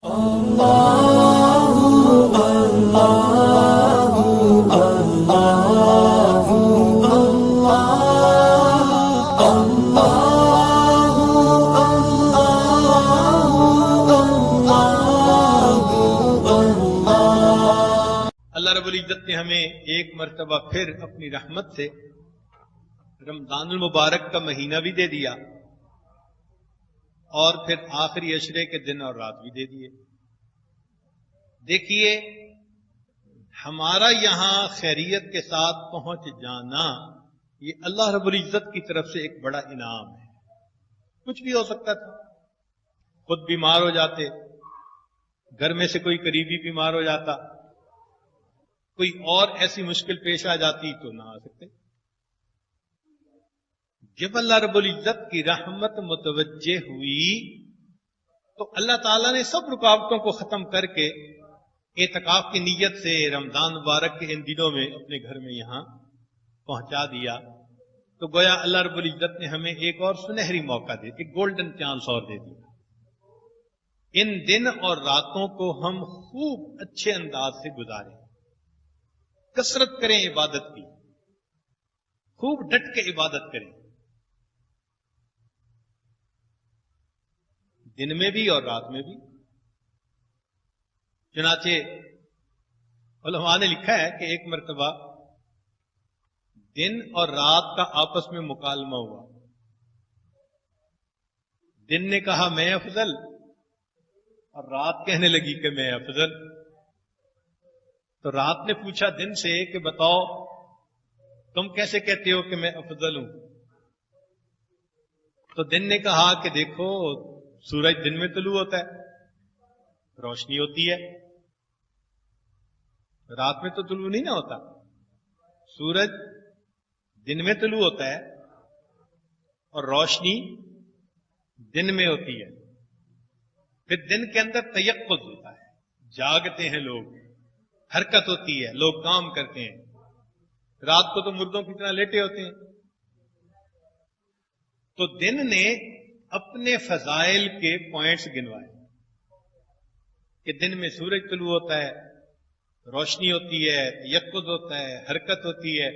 اللہ رب العزت نے ہمیں ایک مرتبہ پھر اپنی رحمت سے رمضان المبارک کا مہینہ بھی دے دیا اور پھر آخری عشرے کے دن اور رات بھی دے دیے۔ دیکھیے، ہمارا یہاں خیریت کے ساتھ پہنچ جانا یہ اللہ رب العزت کی طرف سے ایک بڑا انعام ہے۔ کچھ بھی ہو سکتا تھا، خود بیمار ہو جاتے، گھر میں سے کوئی قریبی بیمار ہو جاتا، کوئی اور ایسی مشکل پیش آ جاتی تو نہ آ سکتے۔ جب اللہ رب العزت کی رحمت متوجہ ہوئی تو اللہ تعالیٰ نے سب رکاوٹوں کو ختم کر کے اعتکاف کی نیت سے رمضان مبارک کے ان دنوں میں اپنے گھر میں یہاں پہنچا دیا۔ تو گویا اللہ رب العزت نے ہمیں ایک اور سنہری موقع دے، ایک گولڈن چانس اور دے دیا۔ ان دن اور راتوں کو ہم خوب اچھے انداز سے گزاریں، کثرت کریں عبادت کی، خوب ڈٹ کے عبادت کریں، دن میں بھی اور رات میں بھی۔ چنانچہ علماء نے لکھا ہے کہ ایک مرتبہ دن اور رات کا آپس میں مکالمہ ہوا۔ دن نے کہا میں افضل، اور رات کہنے لگی کہ میں افضل۔ تو رات نے پوچھا دن سے کہ بتاؤ تم کیسے کہتے ہو کہ میں افضل ہوں؟ تو دن نے کہا کہ دیکھو، سورج دن میں طلوع ہوتا ہے، روشنی ہوتی ہے، رات میں تو طلوع نہیں نہ ہوتا۔ سورج دن میں طلوع ہوتا ہے اور روشنی دن میں ہوتی ہے۔ پھر دن کے اندر تیقظ ہوتا ہے، جاگتے ہیں لوگ، حرکت ہوتی ہے، لوگ کام کرتے ہیں۔ رات کو تو مردوں کی طرح لیٹے ہوتے ہیں۔ تو دن نے اپنے فضائل کے پوائنٹس گنوائے کہ دن میں سورج طلوع ہوتا ہے، روشنی ہوتی ہے، تیقظ ہوتا ہے، حرکت ہوتی ہے۔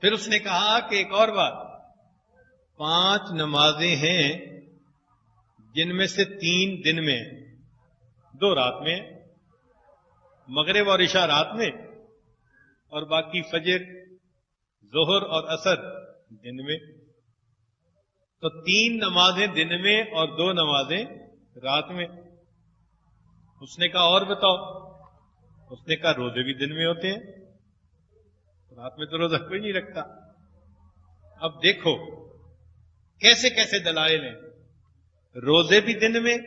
پھر اس نے کہا کہ ایک اور بات، 5 نمازیں ہیں جن میں سے 3 دن میں، 2 رات میں، مغرب اور عشاء رات میں، اور باقی فجر، ظہر اور عصر دن میں۔ تو 3 نمازیں دن میں اور 2 نمازیں رات میں۔ اس نے کہا اور بتاؤ؟ اس نے کہا روزے بھی دن میں ہوتے ہیں، رات میں تو روزہ کوئی نہیں رکھتا۔ اب دیکھو کیسے کیسے دلائل ہیں، روزے بھی دن میں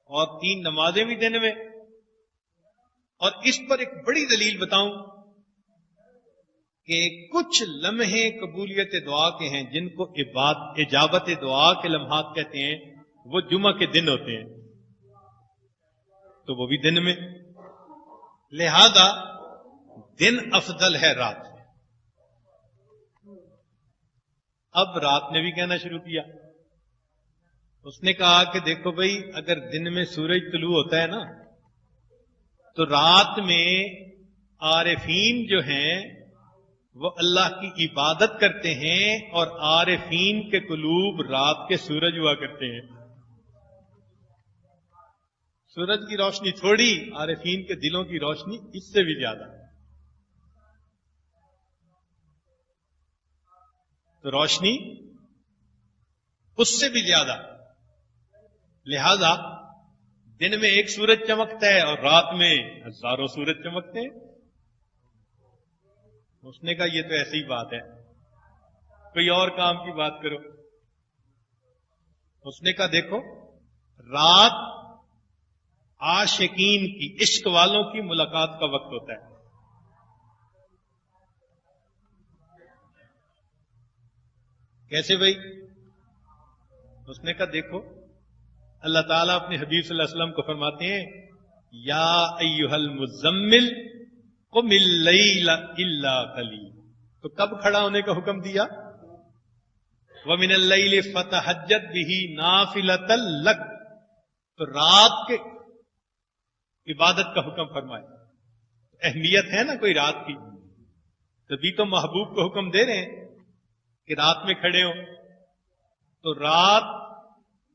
اور 3 نمازیں بھی دن میں۔ اور اس پر ایک بڑی دلیل بتاؤں کہ کچھ لمحے قبولیت دعا کے ہیں جن کو اجابت دعا کے لمحات کہتے ہیں، وہ جمعہ کے دن ہوتے ہیں، تو وہ بھی دن میں۔ لہذا دن افضل ہے رات سے۔ اب رات نے بھی کہنا شروع کیا۔ اس نے کہا کہ دیکھو بھائی، اگر دن میں سورج طلوع ہوتا ہے نا، تو رات میں عارفین جو ہیں وہ اللہ کی عبادت کرتے ہیں، اور عارفین کے قلوب رات کے سورج ہوا کرتے ہیں۔ سورج کی روشنی تھوڑی، عارفین کے دلوں کی روشنی اس سے بھی زیادہ۔ تو روشنی اس سے بھی زیادہ، لہذا دن میں ایک سورج چمکتا ہے اور رات میں ہزاروں سورج چمکتے ہیں۔ اس نے کہا یہ تو ایسی بات ہے، کوئی اور کام کی بات کرو۔ اس نے کہا دیکھو، رات عاشقین کی، عشق والوں کی ملاقات کا وقت ہوتا ہے۔ کیسے بھائی؟ اس نے کہا دیکھو، اللہ تعالیٰ اپنے حبیب صلی اللہ علیہ وسلم کو فرماتے ہیں، یا ایھا المزمل قم اللیل الا قلیلا۔ تو کب کھڑا ہونے کا حکم دیا؟ وَمِنَ اللَّيْلِ فَتَہَجَّدْ بِهِ نَافِلَةً لَكَ، تو رات کے عبادت کا حکم فرمائے. اہمیت ہے نا کوئی رات کی، تبھی تو محبوب کو حکم دے رہے ہیں کہ رات میں کھڑے ہو. تو رات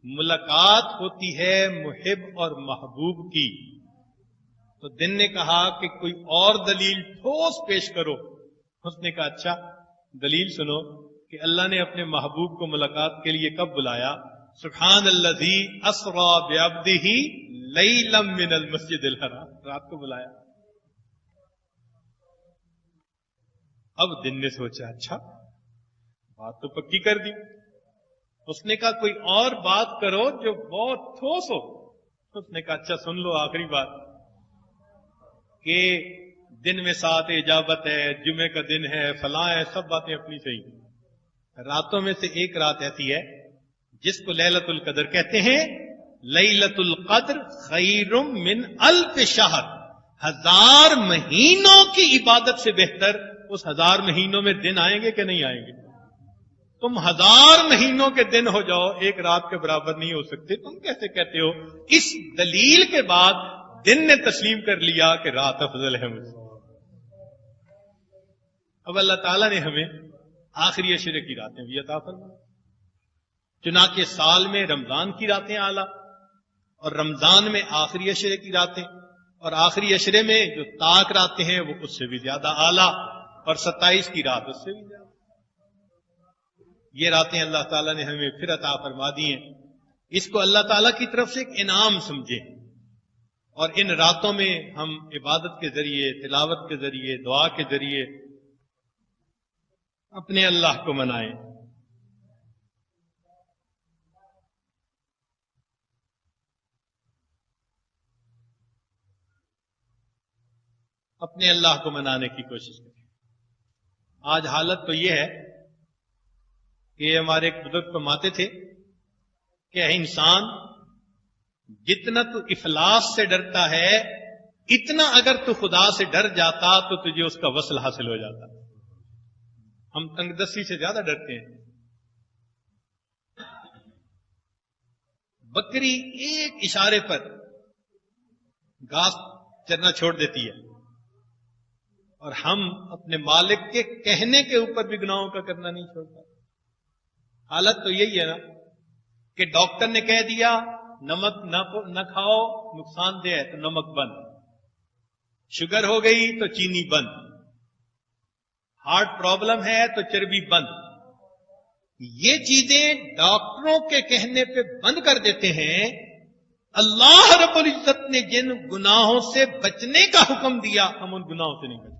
ملاقات ہوتی ہے محب اور محبوب کی. تو دن نے کہا کہ کوئی اور دلیل ٹھوس پیش کرو. اس نے کہا اچھا دلیل سنو کہ اللہ نے اپنے محبوب کو ملاقات کے لیے کب بلایا. سبحان الذی اسری بعبدہ لیلا من المسجد الحرام، رات کو بلایا. اب دن نے سوچا اچھا بات تو پکی کر دی. اس نے کہا کوئی اور بات کرو جو بہت ٹھوس ہو. اس نے کہا اچھا سن لو آخری بات کہ دن میں 7 اجابت ہے، جمعے کا دن ہے، فلاں ہے، سب باتیں اپنی صحیح. راتوں میں سے ایک رات ایسی ہے جس کو لیلۃ القدر کہتے ہیں. لیلۃ القدر خیر من 1000 شہر، 1000 مہینوں کی عبادت سے بہتر. اس 1000 مہینوں میں دن آئیں گے کہ نہیں آئیں گے؟ تم 1000 مہینوں کے دن ہو جاؤ، ایک رات کے برابر نہیں ہو سکتے. تم کیسے کہتے ہو؟ اس دلیل کے بعد دن نے تسلیم کر لیا کہ رات افضل ہے مجھ سے. اب اللہ تعالیٰ نے ہمیں آخری عشرے کی راتیں بھی عطا فرمائیں. چنانچہ سال میں رمضان کی راتیں اعلیٰ، اور رمضان میں آخری عشرے کی راتیں، اور آخری عشرے میں جو طاق راتیں ہیں وہ اس سے بھی زیادہ اعلیٰ، اور 27 کی رات اس سے بھی زیادہ. یہ راتیں اللہ تعالیٰ نے ہمیں پھر عطا فرما دی ہیں. اس کو اللہ تعالیٰ کی طرف سے ایک انعام سمجھیں، اور ان راتوں میں ہم عبادت کے ذریعے، تلاوت کے ذریعے، دعا کے ذریعے اپنے اللہ کو منائیں. اپنے اللہ کو منانے کی کوشش کریں. آج حالت تو یہ ہے کہ ہمارے ایک بزرگ فرماتے تھے کہ انسان جتنا تو افلاس سے ڈرتا ہے، اتنا اگر تو خدا سے ڈر جاتا تو تجھے اس کا وصل حاصل ہو جاتا. ہم تنگ دستی سے زیادہ ڈرتے ہیں. بکری ایک اشارے پر گھاس چرنا چھوڑ دیتی ہے، اور ہم اپنے مالک کے کہنے کے اوپر بھی گناہوں کا کرنا نہیں چھوڑتا. حالت تو یہی ہے نا کہ ڈاکٹر نے کہہ دیا نمک نہ کھاؤ، نقصان دہ ہے، تو نمک بند. شوگر ہو گئی تو چینی بند. ہارٹ پرابلم ہے تو چربی بند. یہ چیزیں ڈاکٹروں کے کہنے پہ بند کر دیتے ہیں. اللہ رب العزت نے جن گناہوں سے بچنے کا حکم دیا ہم ان گناہوں سے نہیں بچ.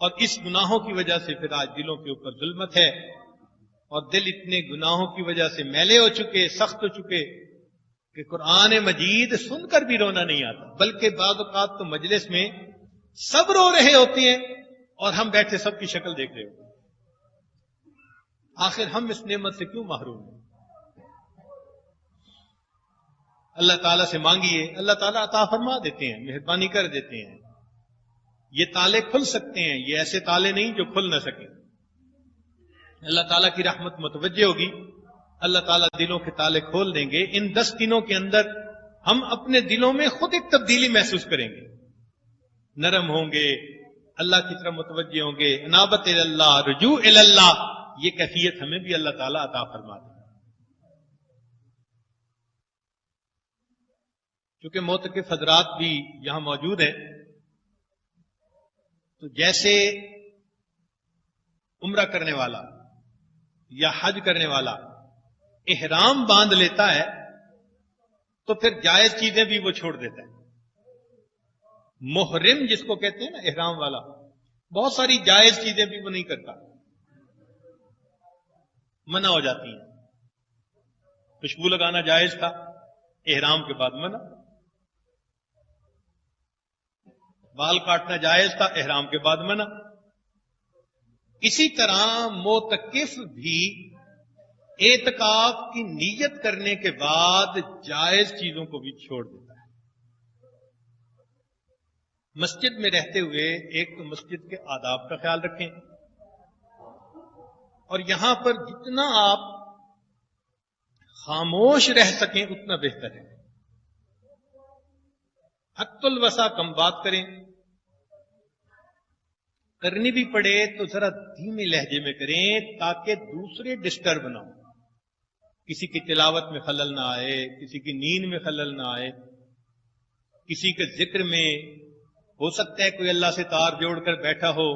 اور اس گناہوں کی وجہ سے پھر آج دلوں کے اوپر ظلمت ہے، اور دل اتنے گناہوں کی وجہ سے میلے ہو چکے، سخت ہو چکے کہ قرآن مجید سن کر بھی رونا نہیں آتا. بلکہ بعض اوقات تو مجلس میں سب رو رہے ہوتے ہیں اور ہم بیٹھے سب کی شکل دیکھ رہے ہوتے ہیں. آخر ہم اس نعمت سے کیوں محروم ہیں؟ اللہ تعالیٰ سے مانگیے، اللہ تعالیٰ عطا فرما دیتے ہیں، مہربانی کر دیتے ہیں. یہ تالے کھل سکتے ہیں، یہ ایسے تالے نہیں جو کھل نہ سکیں. اللہ تعالیٰ کی رحمت متوجہ ہوگی، اللہ تعالیٰ دلوں کے تالے کھول دیں گے. ان 10 دنوں کے اندر ہم اپنے دلوں میں خود ایک تبدیلی محسوس کریں گے. نرم ہوں گے، اللہ کی طرف متوجہ ہوں گے، انابت اللہ، رجوع اللہ. یہ کیفیت ہمیں بھی اللہ تعالیٰ عطا فرما دے. چونکہ معتکف حضرات بھی یہاں موجود ہیں، تو جیسے عمرہ کرنے والا یا حج کرنے والا احرام باندھ لیتا ہے تو پھر جائز چیزیں بھی وہ چھوڑ دیتا ہے. محرم جس کو کہتے ہیں نا، احرام والا، بہت ساری جائز چیزیں بھی وہ نہیں کرتا، منع ہو جاتی ہیں. خوشبو لگانا جائز تھا، احرام کے بعد منع. بال کاٹنا جائز تھا، احرام کے بعد منع. اسی طرح معتکف بھی اعتکاف کی نیت کرنے کے بعد جائز چیزوں کو بھی چھوڑ دیتا ہے. مسجد میں رہتے ہوئے ایک تو مسجد کے آداب کا خیال رکھیں، اور یہاں پر جتنا آپ خاموش رہ سکیں اتنا بہتر ہے. حد الوسع کم بات کریں، کرنی بھی پڑے تو ذرا دھیمے لہجے میں کریں تاکہ دوسرے ڈسٹرب نہ ہو، کسی کی تلاوت میں خلل نہ آئے، کسی کی نیند میں خلل نہ آئے، کسی کے ذکر میں ہو سکتا ہے کوئی اللہ سے تار جوڑ کر بیٹھا ہو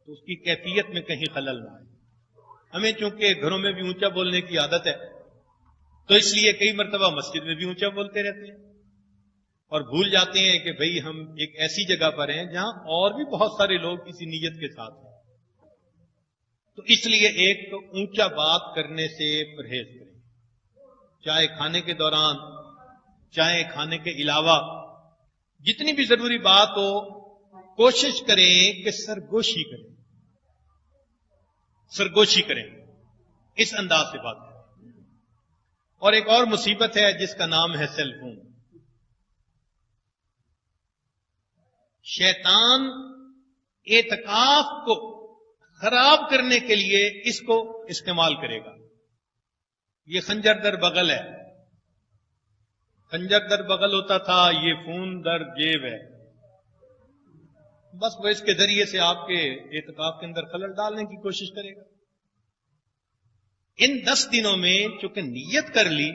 تو اس کی کیفیت میں کہیں خلل نہ آئے. ہمیں چونکہ گھروں میں بھی اونچا بولنے کی عادت ہے تو اس لیے کئی مرتبہ مسجد میں بھی اونچا بولتے رہتے ہیں اور بھول جاتے ہیں کہ بھئی ہم ایک ایسی جگہ پر ہیں جہاں اور بھی بہت سارے لوگ اسی نیت کے ساتھ ہیں. تو اس لیے ایک تو اونچا بات کرنے سے پرہیز کریں، چاہے کھانے کے دوران چاہے کھانے کے علاوہ. جتنی بھی ضروری بات ہو کوشش کریں کہ سرگوشی کریں، سرگوشی کریں، اس انداز سے بات کریں. اور ایک اور مصیبت ہے جس کا نام ہے سیل فون. شیطان اعتکاف کو خراب کرنے کے لیے اس کو استعمال کرے گا. یہ خنجر در بغل ہے، خنجر در بغل ہوتا تھا، یہ فون در جیب ہے. بس وہ اس کے ذریعے سے آپ کے اعتکاف کے اندر خلل ڈالنے کی کوشش کرے گا. ان 10 دنوں میں چونکہ نیت کر لی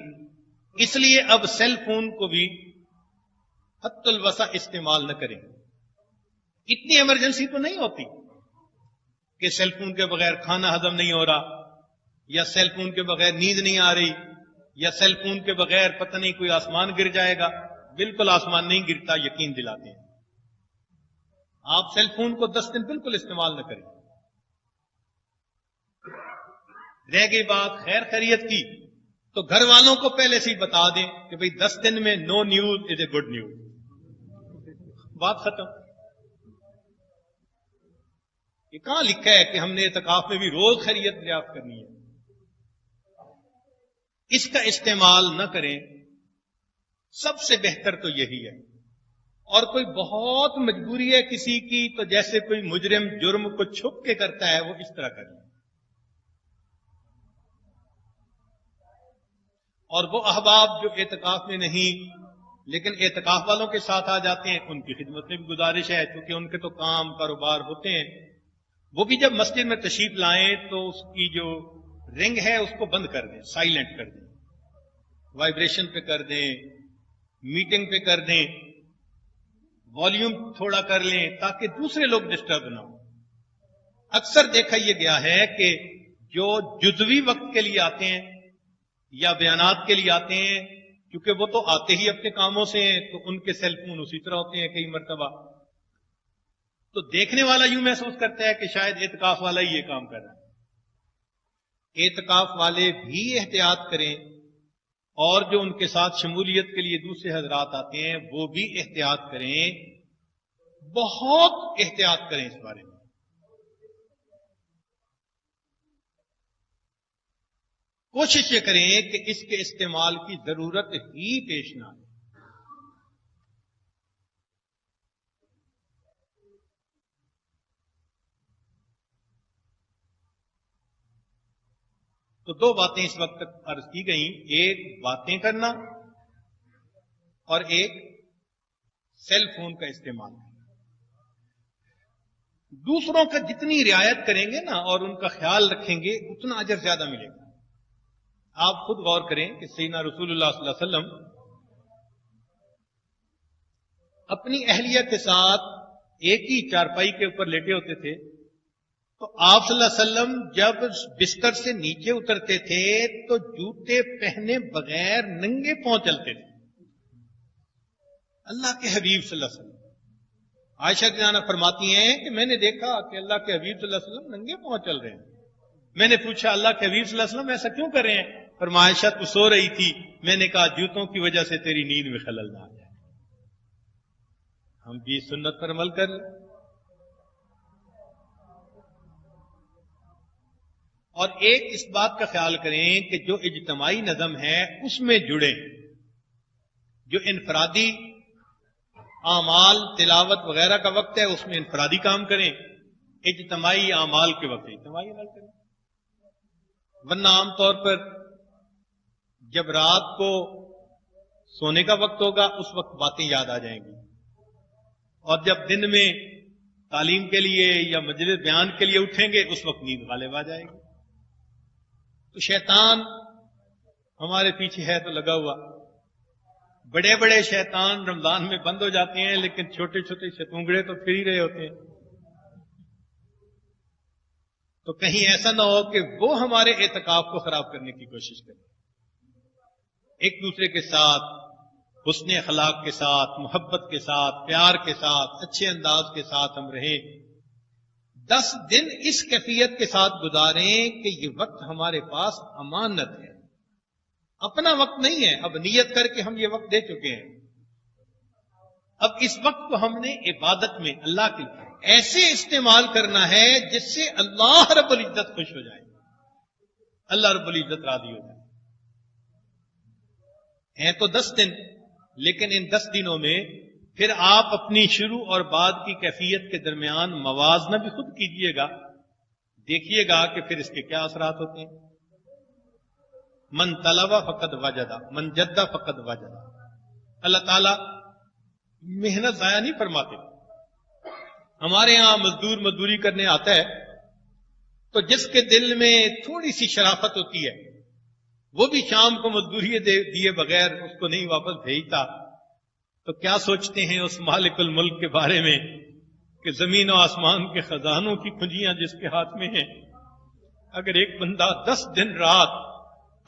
اس لیے اب سیل فون کو بھی حد الوسع استعمال نہ کریں. اتنی ایمرجنسی تو نہیں ہوتی کہ سیل فون کے بغیر کھانا ہضم نہیں ہو رہا، یا سیل فون کے بغیر نیند نہیں آ رہی، یا سیل فون کے بغیر پتہ نہیں کوئی آسمان گر جائے گا. بالکل آسمان نہیں گرتا، یقین دلاتے ہیں. آپ سیل فون کو 10 دن بالکل استعمال نہ کریں. رہ گئی بات خیر خیریت کی تو گھر والوں کو پہلے سے ہی بتا دیں کہ بھئی 10 دن میں no news is a good news. بات ختم. یہ کہاں لکھا ہے کہ ہم نے اعتکاف میں بھی روز خیریت دریافت کرنی ہے؟ اس کا استعمال نہ کریں. سب سے بہتر تو یہی ہے. اور کوئی بہت مجبوری ہے کسی کی تو جیسے کوئی مجرم جرم کو چھپ کے کرتا ہے وہ اس طرح کرے. اور وہ احباب جو اعتکاف میں نہیں لیکن اعتکاف والوں کے ساتھ آ جاتے ہیں ان کی خدمت میں بھی گزارش ہے، کیونکہ ان کے تو کام کاروبار ہوتے ہیں. وہ بھی جب مسجد میں تشریف لائیں تو اس کی جو رنگ ہے اس کو بند کر دیں، سائلنٹ کر دیں، وائبریشن پہ کر دیں، میٹنگ پہ کر دیں، والیوم تھوڑا کر لیں تاکہ دوسرے لوگ ڈسٹرب نہ ہوں. اکثر دیکھا یہ گیا ہے کہ جو جزوی وقت کے لیے آتے ہیں یا بیانات کے لیے آتے ہیں، کیونکہ وہ تو آتے ہی اپنے کاموں سے ہیں تو ان کے سیل فون اسی طرح ہوتے ہیں کئی مرتبہ. تو دیکھنے والا یوں محسوس کرتا ہے کہ شاید اعتکاف والا ہی یہ کام کر رہا ہے. اعتکاف والے بھی احتیاط کریں اور جو ان کے ساتھ شمولیت کے لیے دوسرے حضرات آتے ہیں وہ بھی احتیاط کریں، بہت احتیاط کریں اس بارے میں. کوشش یہ کریں کہ اس کے استعمال کی ضرورت ہی پیش نہ آئے. تو 2 باتیں اس وقت تک عرض کی گئیں، ایک باتیں کرنا اور ایک سیل فون کا استعمال. دوسروں کا جتنی رعایت کریں گے نا اور ان کا خیال رکھیں گے اتنا اجر زیادہ ملے گا. آپ خود غور کریں کہ سیدنا رسول اللہ صلی اللہ علیہ وسلم اپنی اہلیہ کے ساتھ ایک ہی چارپائی کے اوپر لیٹے ہوتے تھے تو آپ صلی اللہ علیہ وسلم جب بستر سے نیچے اترتے تھے تو جوتے پہنے بغیر ننگے پاؤں چلتے تھے. اللہ کے حبیب صلی اللہ علیہ وسلم. عائشہ جانہ فرماتی ہیں کہ میں نے دیکھا کہ اللہ کے حبیب صلی اللہ علیہ وسلم ننگے پاؤں چل رہے ہیں. میں نے پوچھا اللہ کے حبیب صلی اللہ علیہ وسلم ایسا کیوں کر رہے ہیں؟ فرمایا عائشہ تو سو رہی تھی، میں نے کہا جوتوں کی وجہ سے تیری نیند میں خلل نہ آ جائے. ہم بھی سنت پر عمل کر لیں. اور ایک اس بات کا خیال کریں کہ جو اجتماعی نظم ہے اس میں جڑیں. جو انفرادی اعمال تلاوت وغیرہ کا وقت ہے اس میں انفرادی کام کریں، اجتماعی اعمال کے وقت اجتماعی عمل کریں. ورنہ عام طور پر جب رات کو سونے کا وقت ہوگا اس وقت باتیں یاد آ جائیں گی، اور جب دن میں تعلیم کے لیے یا مجلس بیان کے لیے اٹھیں گے اس وقت نیند غالب آ جائے گی۔ تو شیطان ہمارے پیچھے ہے تو لگا ہوا، بڑے بڑے شیطان رمضان میں بند ہو جاتے ہیں، لیکن چھوٹے چھوٹے شتونگڑے تو پھر ہی رہے ہوتے ہیں۔ تو کہیں ایسا نہ ہو کہ وہ ہمارے اعتکاف کو خراب کرنے کی کوشش کریں۔ ایک دوسرے کے ساتھ حسن اخلاق کے ساتھ، محبت کے ساتھ، پیار کے ساتھ، اچھے انداز کے ساتھ ہم رہیں۔ 10 دن اس کیفیت کے ساتھ گزاریں کہ یہ وقت ہمارے پاس امانت ہے، اپنا وقت نہیں ہے۔ اب نیت کر کے ہم یہ وقت دے چکے ہیں، اب اس وقت کو ہم نے عبادت میں اللہ کے ایسے استعمال کرنا ہے جس سے اللہ رب العزت خوش ہو جائے، اللہ رب العزت راضی ہو جائے۔ ہیں تو 10 دن، لیکن ان 10 دنوں میں پھر آپ اپنی شروع اور بعد کی کیفیت کے درمیان موازنہ بھی خود کیجئے گا، دیکھیے گا کہ پھر اس کے کیا اثرات ہوتے ہیں۔ من طلب فقد وجد، من جد فقد وجد۔ اللہ تعالیٰ محنت ضائع نہیں فرماتے۔ ہمارے ہاں مزدور مزدوری کرنے آتا ہے تو جس کے دل میں تھوڑی سی شرافت ہوتی ہے وہ بھی شام کو مزدوری دیے بغیر اس کو نہیں واپس بھیجتا، تو کیا سوچتے ہیں اس مالک الملک کے بارے میں کہ زمین و آسمان کے خزانوں کی کنجیاں جس کے ہاتھ میں ہیں۔ اگر ایک بندہ 10 دن رات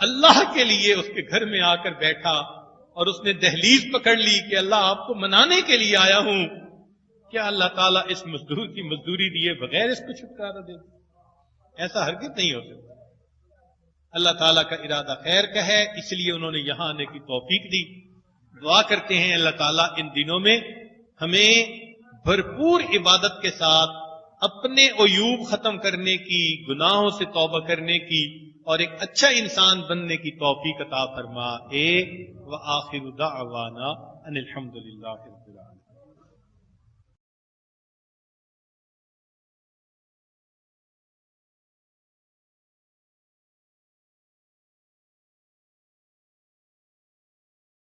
اللہ کے لیے اس کے گھر میں آ کر بیٹھا اور اس نے دہلیز پکڑ لی کہ اللہ آپ کو منانے کے لیے آیا ہوں، کیا اللہ تعالیٰ اس مزدور کی مزدوری دیے بغیر اس کو چھٹکارا دے؟ ایسا ہرگز نہیں ہو سکتا۔ اللہ تعالیٰ کا ارادہ خیر کا ہے، اس لیے انہوں نے یہاں آنے کی توفیق دی۔ دعا کرتے ہیں اللہ تعالیٰ ان دنوں میں ہمیں بھرپور عبادت کے ساتھ اپنے عیوب ختم کرنے کی، گناہوں سے توبہ کرنے کی اور ایک اچھا انسان بننے کی توفیق عطا فرمائے۔ وآخر دعوانا ان الحمد للہ رب العالمین۔